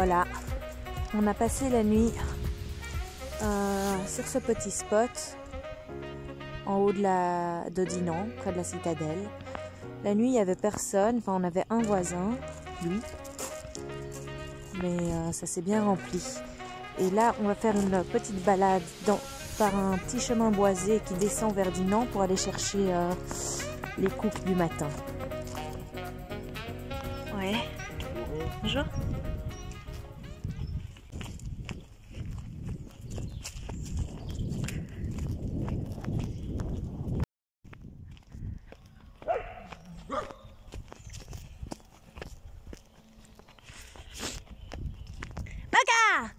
Voilà, on a passé la nuit sur ce petit spot en haut de Dinan, près de la citadelle. La nuit, il n'y avait personne, enfin on avait un voisin, lui, mais ça s'est bien rempli. Et là, on va faire une petite balade par un petit chemin boisé qui descend vers Dinan pour aller chercher les coupes du matin. Ouais. Bonjour. Maga!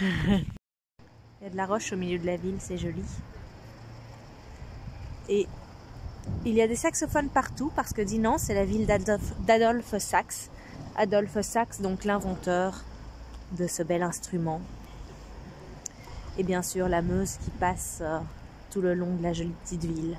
Il y a de la roche au milieu de la ville, c'est joli. Et il y a des saxophones partout parce que Dinan, c'est la ville d'Adolphe Sax. Adolphe Sax, donc l'inventeur de ce bel instrument. Et bien sûr la Meuse qui passe tout le long de la jolie petite ville.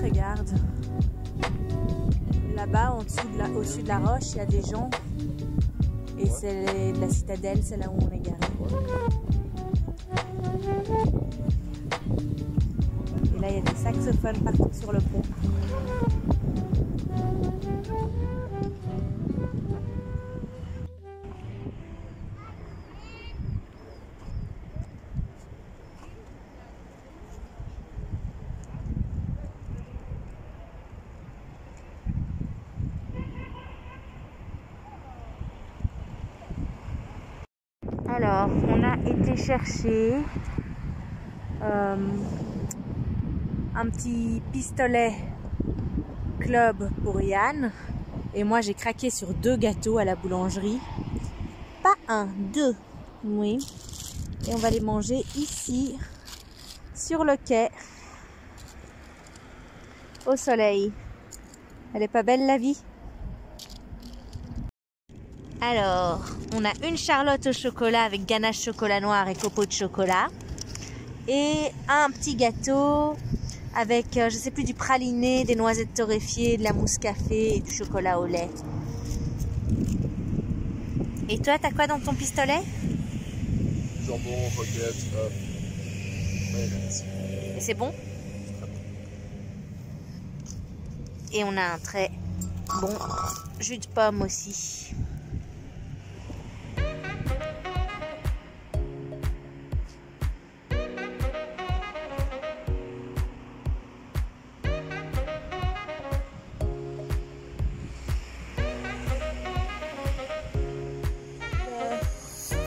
Regarde, là-bas au-dessus de la roche, il y a des gens et c'est la citadelle, c'est là où on est garé. Et là, il y a des saxophones partout sur le pont. Alors, on a été chercher un petit pistolet club pour Yann. Et moi, j'ai craqué sur 2 gâteaux à la boulangerie. Pas un, 2. Oui. Et on va les manger ici, sur le quai, au soleil. Elle est pas belle la vie? Alors, on a une Charlotte au chocolat avec ganache chocolat noir et copeaux de chocolat. Et un petit gâteau avec, je sais plus, du praliné, des noisettes torréfiées, de la mousse café et du chocolat au lait. Et toi, t'as quoi dans ton pistolet? Jambon, roquette, œuf, mayonnaise. Et c'est bon? Et on a un très bon jus de pomme aussi.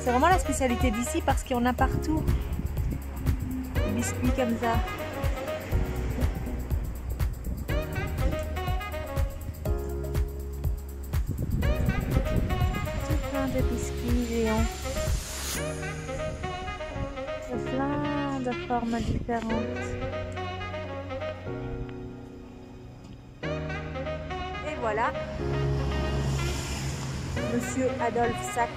C'est vraiment la spécialité d'ici parce qu'il y en a partout. Des biscuits comme ça. Tout plein de biscuits géants. De plein de formes différentes. Et voilà. Monsieur Adolphe Sax.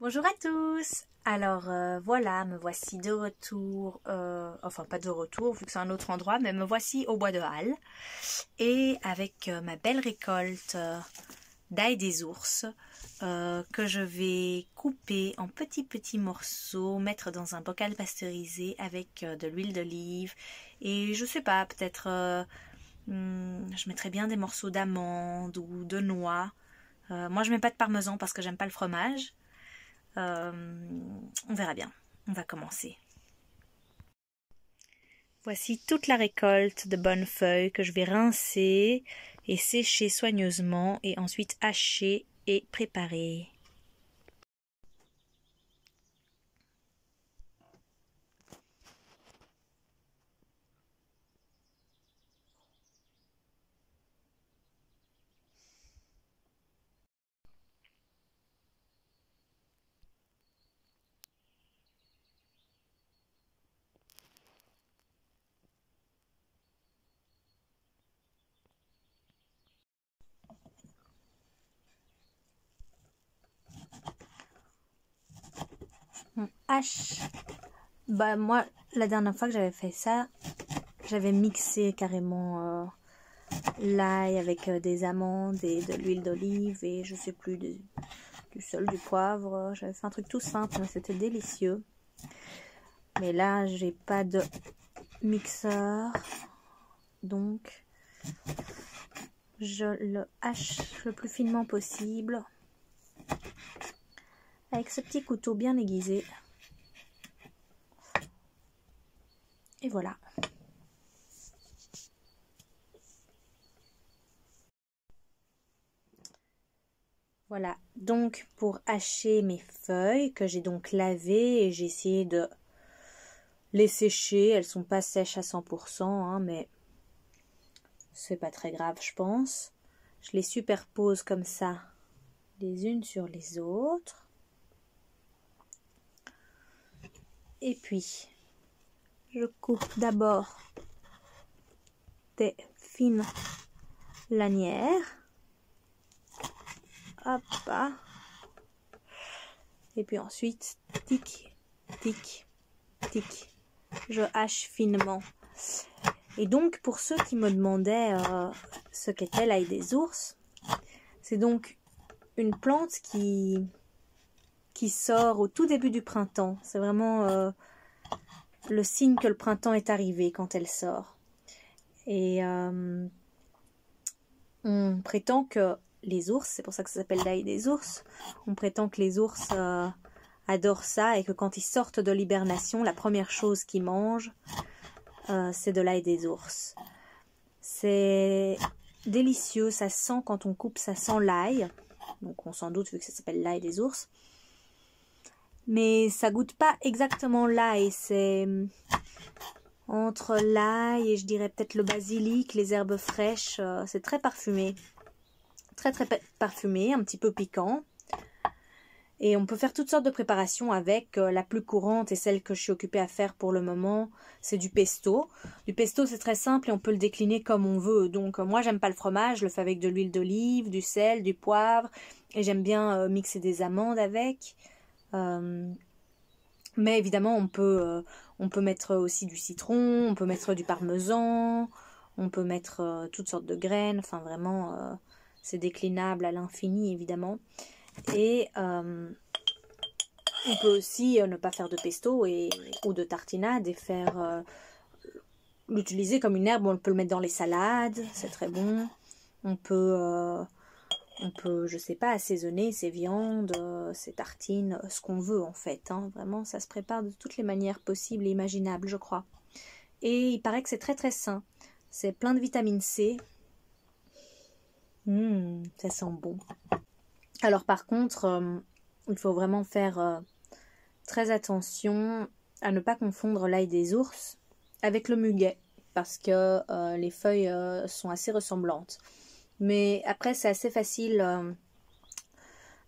Bonjour à tous. Alors voilà, me voici de retour, enfin pas de retour vu que c'est un autre endroit, mais me voici au bois de Halle et avec ma belle récolte d'ail des ours que je vais couper en petits morceaux, mettre dans un bocal pasteurisé avec de l'huile d'olive et je sais pas, peut-être je mettrais bien des morceaux d'amande ou de noix. Moi je mets pas de parmesan parce que j'aime pas le fromage. On verra bien, on va commencer. Voici toute la récolte de bonnes feuilles que je vais rincer et sécher soigneusement et ensuite hacher et préparer. On hache. Bah moi, la dernière fois que j'avais fait ça, j'avais mixé carrément l'ail avec des amandes et de l'huile d'olive et je sais plus, du sel, du poivre. J'avais fait un truc tout simple, mais c'était délicieux. Mais là, j'ai pas de mixeur, donc je le hache le plus finement possible avec ce petit couteau bien aiguisé. Et voilà. Voilà, donc pour hacher mes feuilles que j'ai donc lavées et j'ai essayé de les sécher. Elles sont pas sèches à 100%, hein, mais c'est pas très grave, je pense. Je les superpose comme ça, les unes sur les autres. Et puis, je coupe d'abord des fines lanières. Hop là. Et puis ensuite, tic, tic, tic. Je hache finement. Et donc, pour ceux qui me demandaient ce qu'était l'ail des ours, c'est donc une plante qui sort au tout début du printemps. C'est vraiment le signe que le printemps est arrivé quand elle sort. Et on prétend que les ours, c'est pour ça que ça s'appelle l'ail des ours, on prétend que les ours adorent ça et que quand ils sortent de l'hibernation, la première chose qu'ils mangent, c'est de l'ail des ours. C'est délicieux, ça sent, quand on coupe, ça sent l'ail. Donc on s'en doute vu que ça s'appelle l'ail des ours. Mais ça goûte pas exactement l'ail, c'est entre l'ail et je dirais peut-être le basilic, les herbes fraîches, c'est très parfumé. Très parfumé, un petit peu piquant. Et on peut faire toutes sortes de préparations avec. La plus courante et celle que je suis occupée à faire pour le moment, c'est du pesto. Du pesto, c'est très simple et on peut le décliner comme on veut. Donc moi, j'aime pas le fromage, je le fais avec de l'huile d'olive, du sel, du poivre. Et j'aime bien mixer des amandes avec. Mais évidemment, on peut mettre aussi du citron, on peut mettre du parmesan, on peut mettre toutes sortes de graines. Enfin, vraiment, c'est déclinable à l'infini, évidemment. Et on peut aussi ne pas faire de pesto ou de tartinade et faire l'utiliser comme une herbe. On peut le mettre dans les salades, c'est très bon. On peut On peut, je sais pas, assaisonner ses viandes, ses tartines, ce qu'on veut en fait. Hein. Vraiment, ça se prépare de toutes les manières possibles et imaginables, je crois. Et il paraît que c'est très très sain. C'est plein de vitamine C. Ça sent bon. Alors par contre, il faut vraiment faire très attention à ne pas confondre l'ail des ours avec le muguet. Parce que les feuilles sont assez ressemblantes. Mais après, c'est assez facile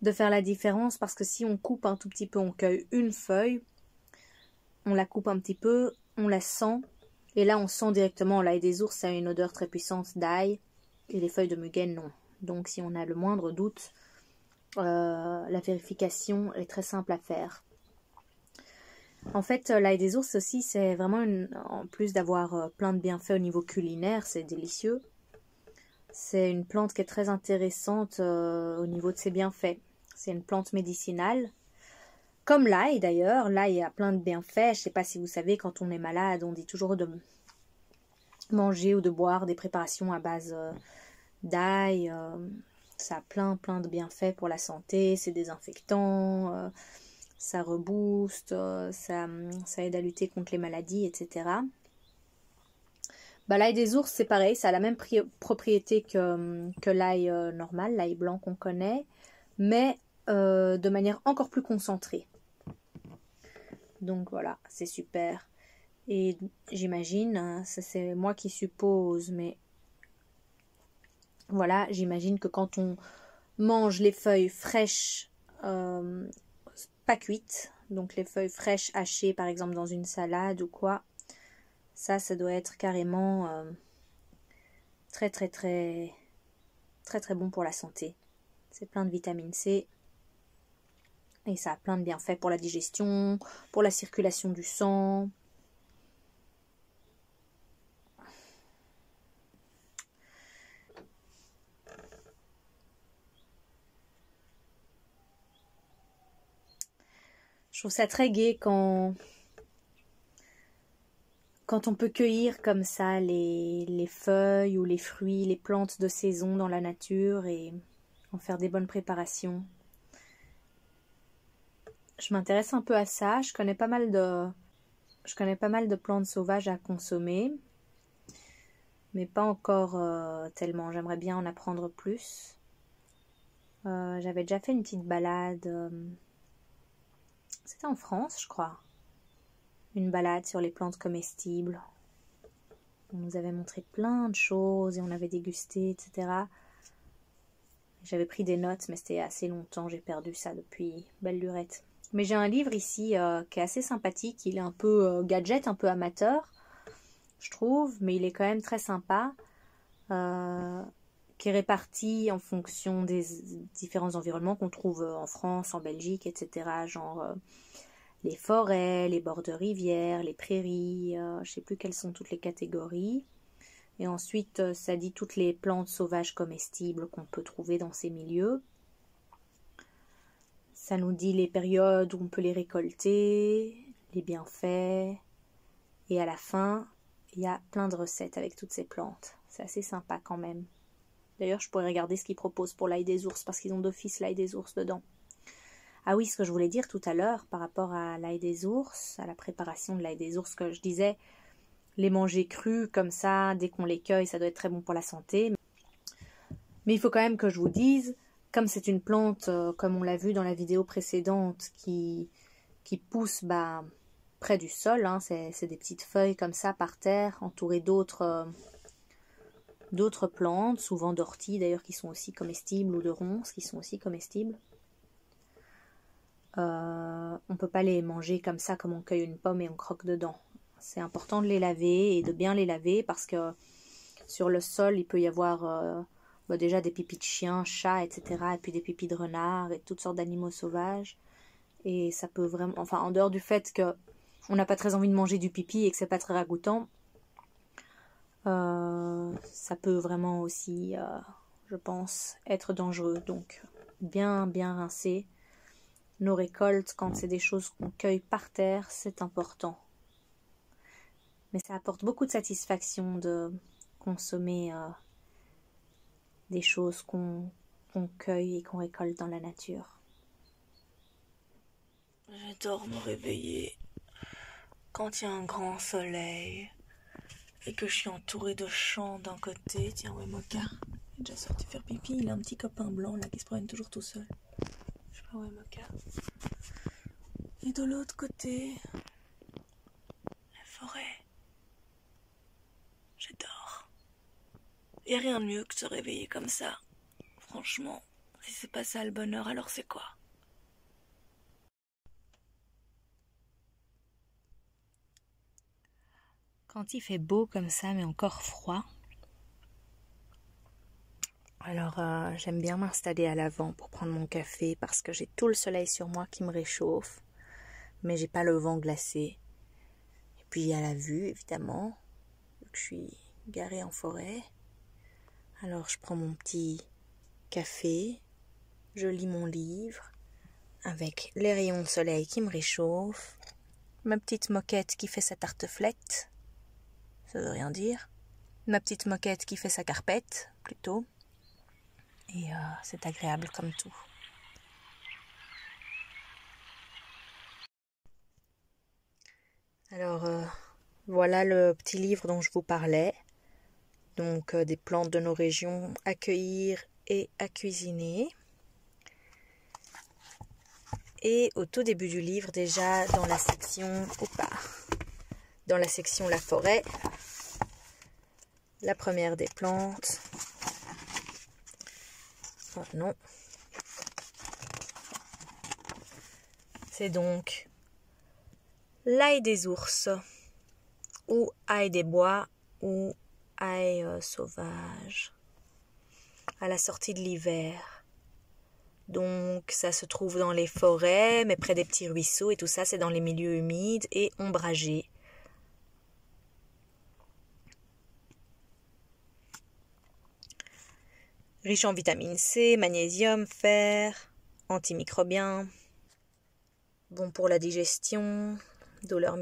de faire la différence parce que si on coupe un tout petit peu, on cueille une feuille, on la coupe un petit peu, on la sent, et là on sent directement l'ail des ours, ça a une odeur très puissante d'ail, et les feuilles de muguet non. Donc si on a le moindre doute, la vérification est très simple à faire. En fait, l'ail des ours aussi, c'est vraiment, en plus d'avoir plein de bienfaits au niveau culinaire, c'est délicieux. C'est une plante qui est très intéressante au niveau de ses bienfaits. C'est une plante médicinale. Comme l'ail d'ailleurs, l'ail a plein de bienfaits. Je ne sais pas si vous savez, quand on est malade, on dit toujours de manger ou de boire des préparations à base d'ail. Ça a plein de bienfaits pour la santé, c'est désinfectant, ça rebooste, ça aide à lutter contre les maladies, etc. Bah, l'ail des ours, c'est pareil, ça a la même propriété que l'ail normal, l'ail blanc qu'on connaît, mais de manière encore plus concentrée. Donc voilà, c'est super. Et j'imagine, ça c'est moi qui suppose, mais voilà, j'imagine que quand on mange les feuilles fraîches, pas cuites, donc les feuilles fraîches hachées par exemple dans une salade ou quoi, ça doit être carrément très bon pour la santé. C'est plein de vitamine C et ça a plein de bienfaits pour la digestion, pour la circulation du sang. Je trouve ça très gai quand on peut cueillir comme ça les feuilles ou les fruits, les plantes de saison dans la nature et en faire des bonnes préparations. Je m'intéresse un peu à ça, je connais pas mal de plantes sauvages à consommer, mais pas encore tellement, j'aimerais bien en apprendre plus. J'avais déjà fait une petite balade, c'était en France je crois, une balade sur les plantes comestibles. On nous avait montré plein de choses et on avait dégusté, etc. J'avais pris des notes, mais c'était assez longtemps, j'ai perdu ça depuis, belle lurette. Mais j'ai un livre ici qui est assez sympathique, il est un peu gadget, un peu amateur, je trouve, mais il est quand même très sympa, qui est réparti en fonction des différents environnements qu'on trouve en France, en Belgique, etc. Genre les forêts, les bords de rivières, les prairies, je ne sais plus quelles sont toutes les catégories. Et ensuite, ça dit toutes les plantes sauvages comestibles qu'on peut trouver dans ces milieux. Ça nous dit les périodes où on peut les récolter, les bienfaits. Et à la fin, il y a plein de recettes avec toutes ces plantes. C'est assez sympa quand même. D'ailleurs, je pourrais regarder ce qu'ils proposent pour l'ail des ours, parce qu'ils ont d'office l'ail des ours dedans. Ah oui, ce que je voulais dire tout à l'heure par rapport à l'ail des ours, à la préparation de l'ail des ours, que je disais, les manger crus comme ça, dès qu'on les cueille, ça doit être très bon pour la santé. Mais il faut quand même que je vous dise, comme c'est une plante, comme on l'a vu dans la vidéo précédente, qui pousse près du sol, hein, c'est des petites feuilles comme ça par terre, entourées d'autres plantes, souvent d'orties d'ailleurs qui sont aussi comestibles, ou de ronces qui sont aussi comestibles. On ne peut pas les manger comme ça, comme on cueille une pomme et on croque dedans. C'est important de les laver et de bien les laver parce que sur le sol, il peut y avoir déjà des pipis de chiens, chats, etc. Et puis des pipis de renards et toutes sortes d'animaux sauvages. Et ça peut vraiment... Enfin, en dehors du fait qu'on n'a pas très envie de manger du pipi et que c'est pas très ragoûtant, ça peut vraiment aussi, je pense, être dangereux. Donc, bien rincer nos récoltes quand c'est des choses qu'on cueille par terre, c'est important. Mais ça apporte beaucoup de satisfaction de consommer des choses qu'on qu'on cueille et qu'on récolte dans la nature. J'adore me réveiller quand il y a un grand soleil et que je suis entourée de champs d'un côté. Tiens, ouais, Moka, il est déjà sorti faire pipi. Il a un petit copain blanc là qui se promène toujours tout seul. Je sais pas où est Moka. Et de l'autre côté, la forêt. J'adore. Il n'y a rien de mieux que de se réveiller comme ça. Franchement, si c'est pas ça le bonheur, alors c'est quoi? Quand il fait beau comme ça, mais encore froid, alors j'aime bien m'installer à l'avant pour prendre mon café parce que j'ai tout le soleil sur moi qui me réchauffe, mais j'ai pas le vent glacé. Et puis il y a la vue, évidemment, vu que je suis garée en forêt. Alors je prends mon petit café, je lis mon livre avec les rayons de soleil qui me réchauffent, ma petite moquette qui fait sa tarteflette. Ça veut rien dire. Ma petite moquette qui fait sa carpette, plutôt. Et c'est agréable comme tout. Alors, voilà le petit livre dont je vous parlais. Donc, des plantes de nos régions à cueillir et à cuisiner. Et au tout début du livre, déjà dans la section... dans la section La forêt, la première des plantes. Oh non. C'est donc l'ail des ours, ou ail des bois, ou ail sauvage, à la sortie de l'hiver. Donc ça se trouve dans les forêts, mais près des petits ruisseaux, et tout ça c'est dans les milieux humides et ombragés. Riche en vitamine C, magnésium, fer, antimicrobien, bon pour la digestion, douleurs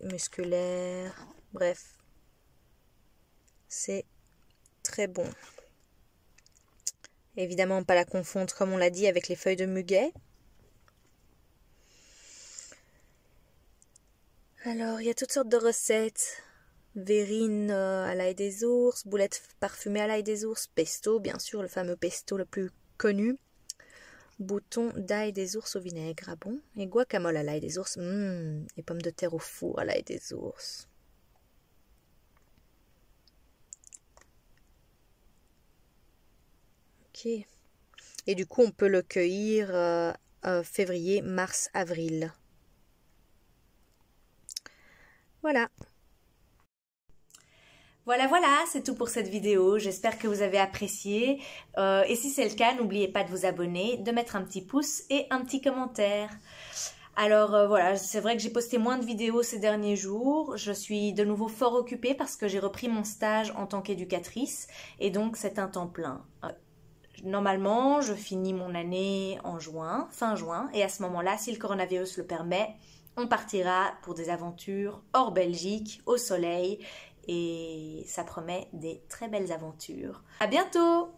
musculaires, bref, c'est très bon. Évidemment, pas la confondre, comme on l'a dit, avec les feuilles de muguet. Alors, il y a toutes sortes de recettes. Verrine à l'ail des ours, boulettes parfumées à l'ail des ours, pesto, bien sûr, le fameux pesto le plus connu. Boutons d'ail des ours au vinaigre, ah bon? Et guacamole à l'ail des ours, et pommes de terre au four à l'ail des ours. Ok. Et du coup, on peut le cueillir février, mars, avril. Voilà. Voilà, c'est tout pour cette vidéo. J'espère que vous avez apprécié. Et si c'est le cas, n'oubliez pas de vous abonner, de mettre un petit pouce et un petit commentaire. Alors voilà, c'est vrai que j'ai posté moins de vidéos ces derniers jours. Je suis de nouveau fort occupée parce que j'ai repris mon stage en tant qu'éducatrice et donc c'est un temps plein. Normalement, je finis mon année en juin, fin juin, et à ce moment-là, si le coronavirus le permet, on partira pour des aventures hors Belgique, au soleil, et ça promet des très belles aventures. À bientôt!